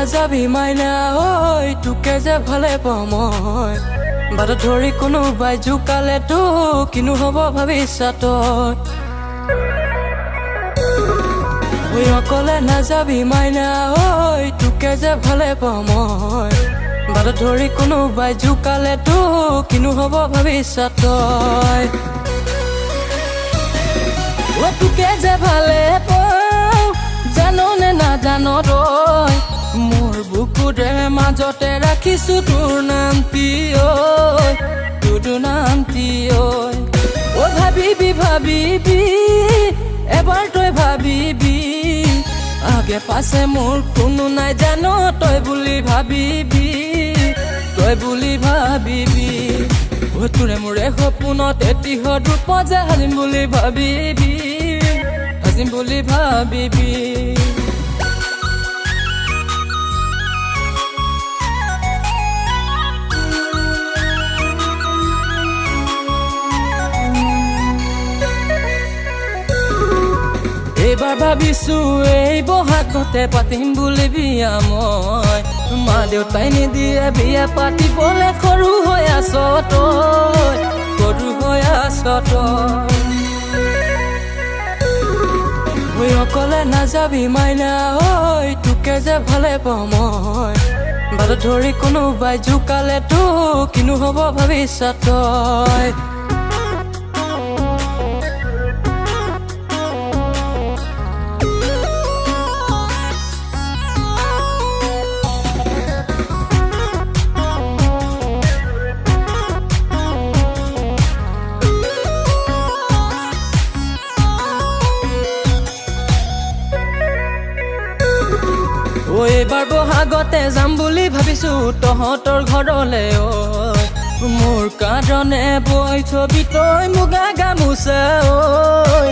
নাযাবি মাইনা ঐ তোকে যে ভালে পাওঁ মই বাটত ধৰি কোনোবাই জোকালে তো কিনো হ'ব ভাবিছা তই ঐ অকলে নাযাবি মাইনা ঐ তোকে যে ভালে পাওঁ মই বাটত ধৰি কোনোবাই জোকালে তো কিনো হ'ব ভাবিছা তই ঐ তোকে যে ভালে পাওঁ জানো নে নাজানো তই মোৰ বুকুৰে মাজতে ৰাখিছো তোৰ নামটি ঐ তোৰ নামটি ঐ ভাবিবি ভাবিবি এবাৰ তই ভাবিবি আগে পাছে মোৰ কোনো নাই জানো তই বুলি ভাবিবি তোৰে মোৰে সপোনত এটিহ ৰূপ যে হাজিম বুলি ভাবিবি এইবাৰ ভাবিছো এই বহাগতে পাতিম বুলি বিয়া মই মা দেউতাই নিদিয়ে বিয়া পাতিবলে সৰু হৈ আছ তই অকলে নাযাবি মাইনা ঐ তোকে যে ভালে পাওঁ মই বাটত ধৰি কোনোবাই জোকালে তো কিনো হ'ব ভাবিছা তই এইবাৰ বহাগতে যাম বুলি ভাবিছো তহঁতৰ ঘৰলে ঐ মোৰ কাৰণে বৈ থবি তই মুগা গামোচা ঐ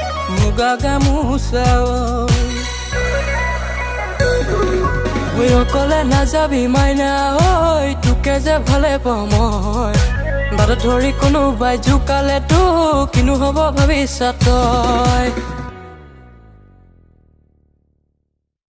অকলে নাযাবি মাইনা ঐ তোকে যে ভালে পাওঁ মই বাটত ধৰি কোনোবাই জোকালে তো কিনো হ'ব ভাবিছা তই